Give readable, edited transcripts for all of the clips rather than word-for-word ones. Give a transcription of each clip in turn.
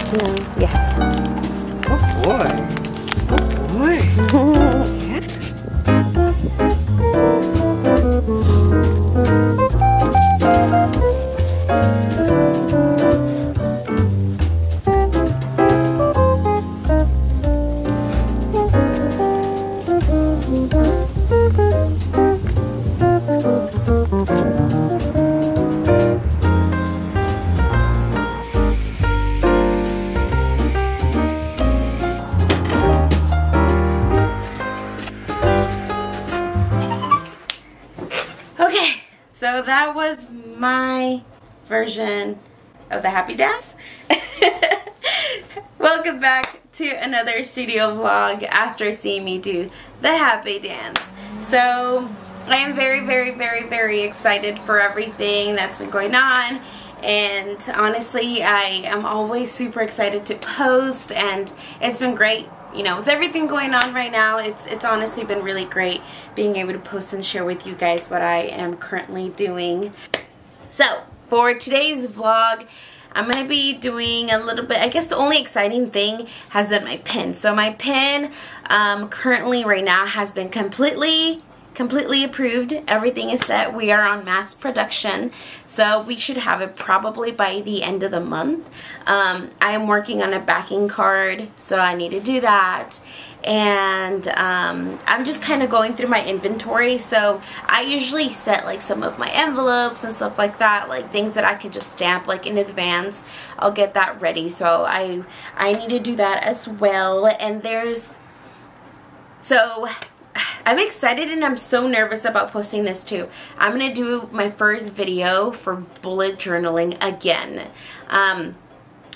Yeah. Oh boy. Oh boy. Okay, so that was my version of the happy dance. Welcome back to another studio vlog after seeing me do the happy dance. So I am very excited for everything that's been going on, and honestly I am always super excited to post, and it's been great. You know, with everything going on right now, it's honestly been really great being able to post and share with you guys what I am currently doing. So for today's vlog, I'm going to be doing a little bit, I guess the only exciting thing has been my pin. So my pin currently right now has been completely approved. Everything is set. We are on mass production, so we should have it probably by the end of the month. I am working on a backing card, so I need to do that, and I'm just kind of going through my inventory. So I usually set like some of my envelopes and stuff like that, like things that I could just stamp like in advance. I'll get that ready, so I need to do that as well. And I'm excited and I'm so nervous about posting this too. I'm going to do my first video for bullet journaling again.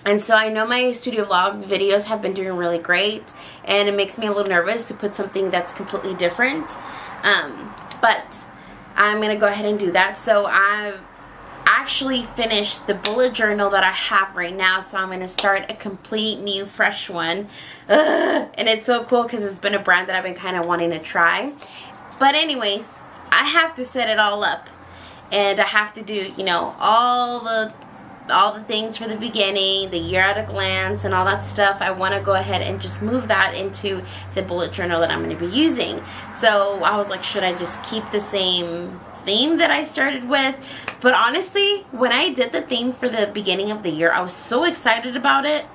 And so I know my studio vlog videos have been doing really great, and it makes me a little nervous to put something that's completely different. But I'm going to go ahead and do that. So I've actually finished the bullet journal that I have right now, so I'm going to start a complete new fresh one. And it's so cool because it's been a brand that I've been kind of wanting to try. But anyways, I have to set it all up, and I have to do, you know, all the things for the beginning, the year at a glance, and all that stuff. I want to go ahead and just move that into the bullet journal that I'm going to be using. So I was like, should I just keep the same theme that I started with? But honestly, when I did the theme for the beginning of the year, I was so excited about it.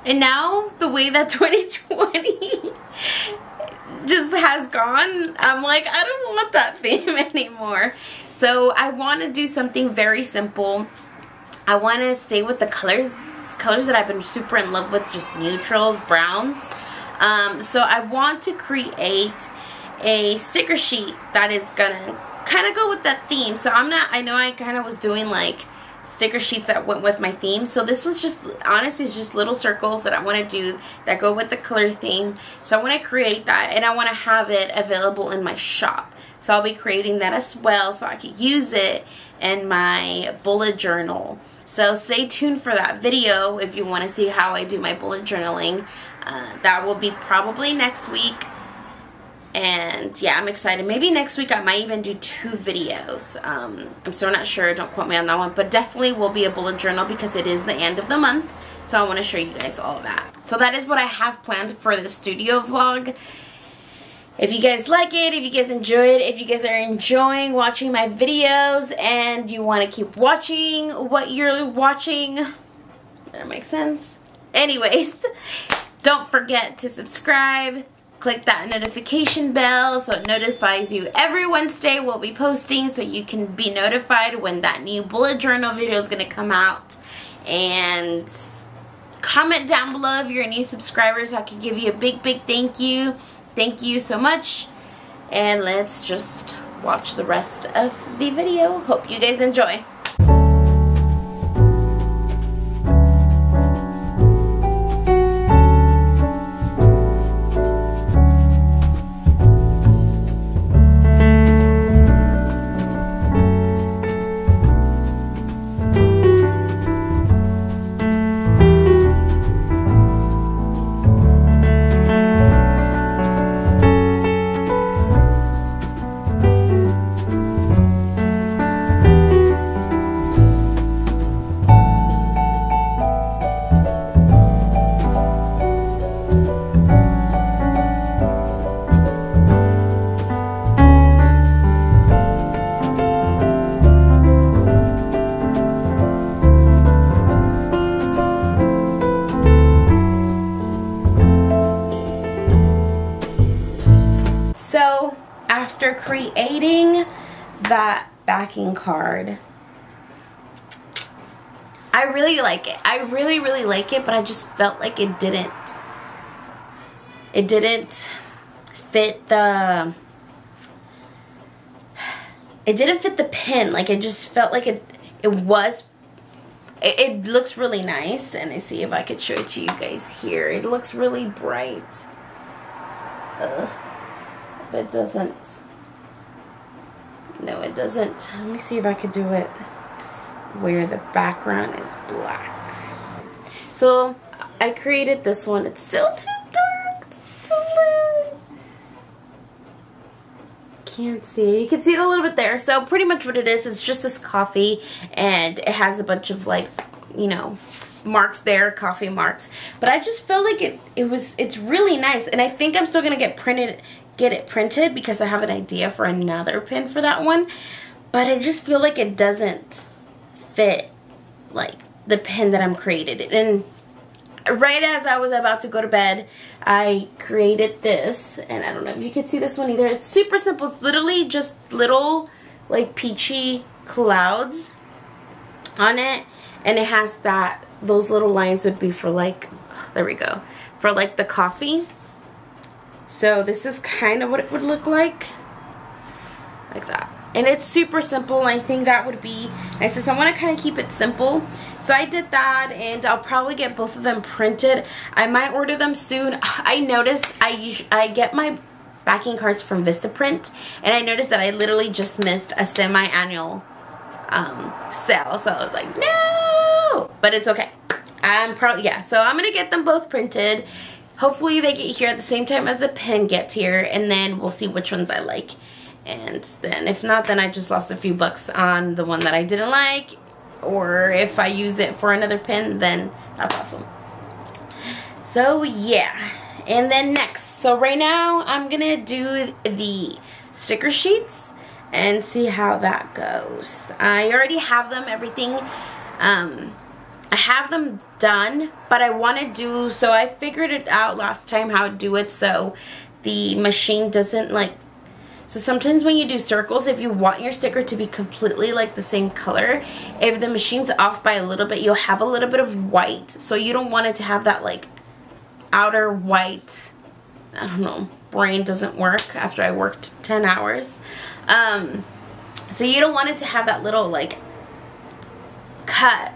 And now the way that 2020 just has gone, I'm like, I don't want that theme anymore. So I want to do something very simple. I want to stay with the colors that I've been super in love with, just neutrals, browns. So I want to create a sticker sheet that is gonna kind of go with that theme. So I know I kind of was doing like sticker sheets that went with my theme. So this was just, honestly, it's just little circles that I want to do that go with the color theme. So I want to create that, and I want to have it available in my shop. So I'll be creating that as well, so I could use it in my bullet journal. So stay tuned for that video if you want to see how I do my bullet journaling. That will be probably next week. And yeah, I'm excited. Maybe next week I might even do 2 videos. I'm still not sure. Don't quote me on that one. But definitely will be a bullet journal because it is the end of the month. So I want to show you guys all of that. So that is what I have planned for the studio vlog. If you guys like it, if you guys enjoy it, if you guys are enjoying watching my videos and you want to keep watching what you're watching, that makes sense. Anyways, don't forget to subscribe. Click that notification bell so it notifies you every Wednesday we'll be posting, so you can be notified when that new bullet journal video is going to come out. And comment down below if you're a new subscriber so I can give you a big thank you. Thank you so much. And let's just watch the rest of the video. Hope you guys enjoy. after creating that backing card. I really like it. I really, really like it, but I just felt like it didn't fit the, it didn't fit the pin. Like, it just felt like it looks really nice. And I see if I could show it to you guys here. It looks really bright. Ugh. It doesn't. No, it doesn't. Let me see if I could do it where the background is black. So I created this one. It's still too dark. It's still lit. Can't see. You can see it a little bit there. So pretty much what it is just this coffee, and it has a bunch of, like, you know, marks there, coffee marks. But I just felt like it's really nice, and I think I'm still gonna get it printed because I have an idea for another pin for that one. But I just feel like it doesn't fit like the pin that I'm created. And right as I was about to go to bed, I created this, and I don't know if you can see this one either. It's super simple. It's literally just little like peachy clouds on it, and it has those little lines would be for, like, there we go, for like the coffee. So this is kind of what it would look like that. And it's super simple, and I think that would be nice. So I want to kind of keep it simple. So I did that, and I'll probably get both of them printed. I might order them soon. I noticed I get my backing cards from Vistaprint, and I noticed that I literally just missed a semi-annual sale. So I was like, no! But it's okay. Yeah, so I'm going to get them both printed. Hopefully they get here at the same time as the pen gets here, and then we'll see which ones I like. And then if not, then I just lost a few bucks on the one that I didn't like. Or if I use it for another pen, then that's awesome. So yeah. And then next, so right now I'm going to do the sticker sheets and see how that goes. I already have them, everything. I have them done, but I want to do, so I figured it out last time how to do it so the machine doesn't, like, so sometimes when you do circles, if you want your sticker to be completely like the same color, if the machine's off by a little bit, you'll have a little bit of white. So you don't want it to have that, like, outer white, I don't know, brain doesn't work after I worked 10 hours. So you don't want it to have that little, like, cut.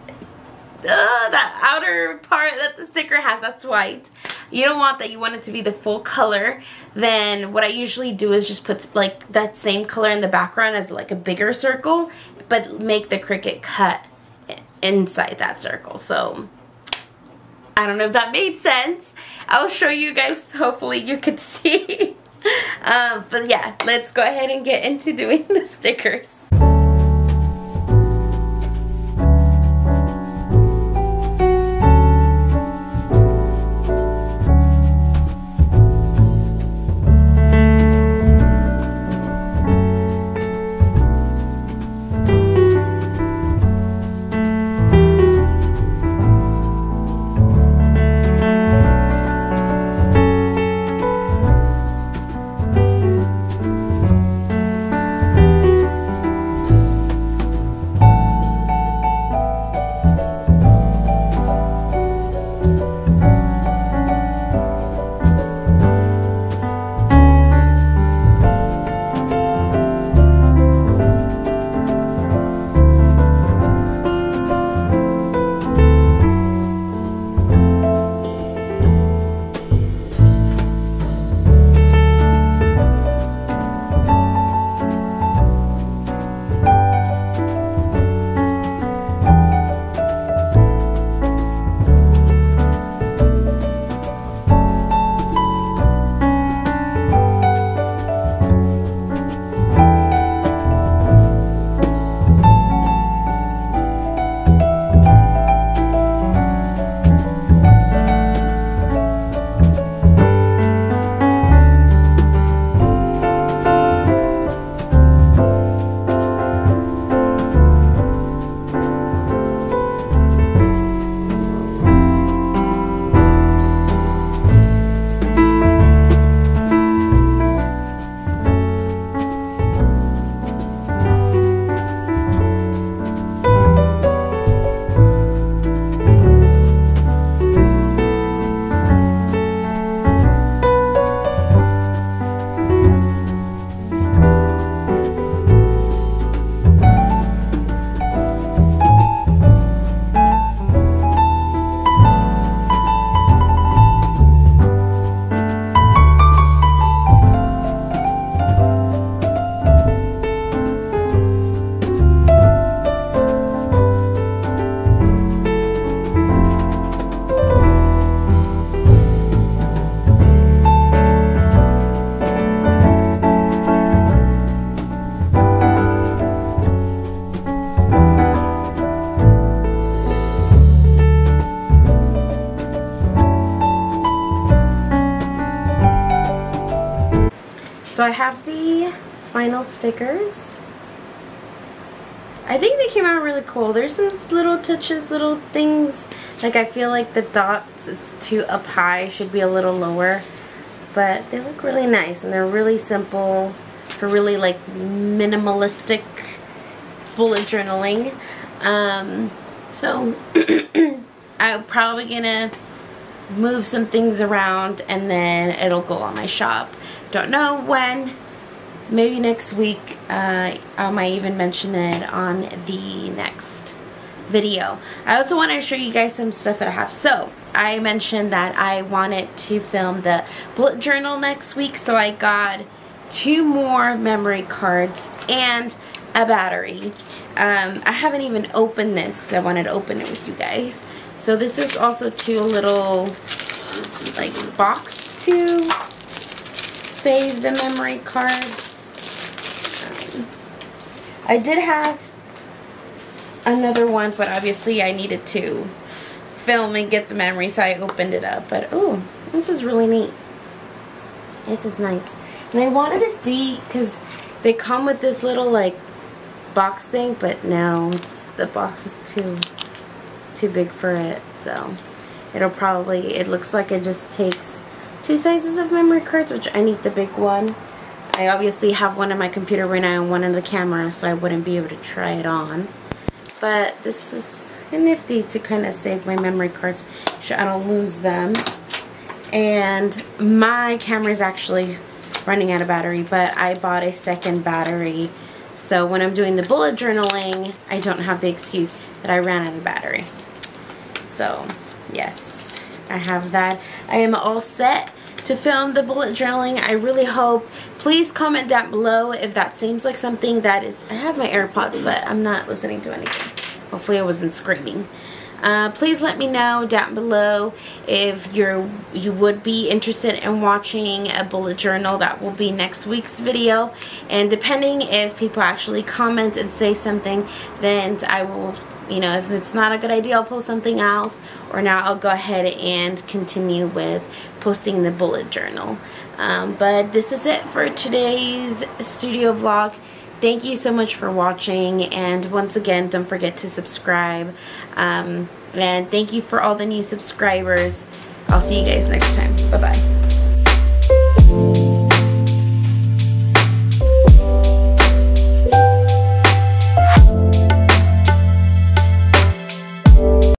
That outer part that the sticker has, that's white. You don't want that. You want it to be the full color. Then what I usually do is just put, like, that same color in the background as, like, a bigger circle, but make the Cricut cut inside that circle. So I don't know if that made sense. I'll show you guys. Hopefully you could see. But yeah, let's go ahead and get into doing the stickers. So I have the final stickers. I think they came out really cool. There's some little touches, little things. Like I feel like the dots, it's too up high, should be a little lower. But they look really nice and they're really simple for really like minimalistic bullet journaling. So I'm probably gonna move some things around and then it'll go on my shop. Don't know when. Maybe next week. I might even mention it on the next video. I also want to show you guys some stuff that I have. So I mentioned that I wanted to film the bullet journal next week, so I got 2 more memory cards and a battery. I haven't even opened this because I wanted to open it with you guys. So this is also 2 little like box to save the memory cards. I did have another one, but obviously I needed to film and get the memory, so I opened it up. But oh, this is really neat. This is nice. And I wanted to see, because they come with this little like box thing, but no, the box is too big for it. So it'll probably, it looks like it just takes 2 sizes of memory cards, which I need the big one. I obviously have one on my computer right now and one on the camera, so I wouldn't be able to try it on. But this is nifty to kind of save my memory cards so I don't lose them. And my camera is actually running out of battery, but I bought a second battery. So when I'm doing the bullet journaling, I don't have the excuse that I ran out of battery. So yes, I have that. I am all set to film the bullet journaling. I really hope, please comment down below if that seems like something that is, I have my AirPods, but I'm not listening to anything. Hopefully I wasn't screaming. Please let me know down below if you would be interested in watching a bullet journal. That will be next week's video. And depending if people actually comment and say something, then I will, you know, if it's not a good idea, I'll post something else. Or now I'll go ahead and continue with posting the bullet journal. But this is it for today's studio vlog. Thank you so much for watching, and once again, don't forget to subscribe. And thank you for all the new subscribers. I'll see you guys next time. Bye-bye.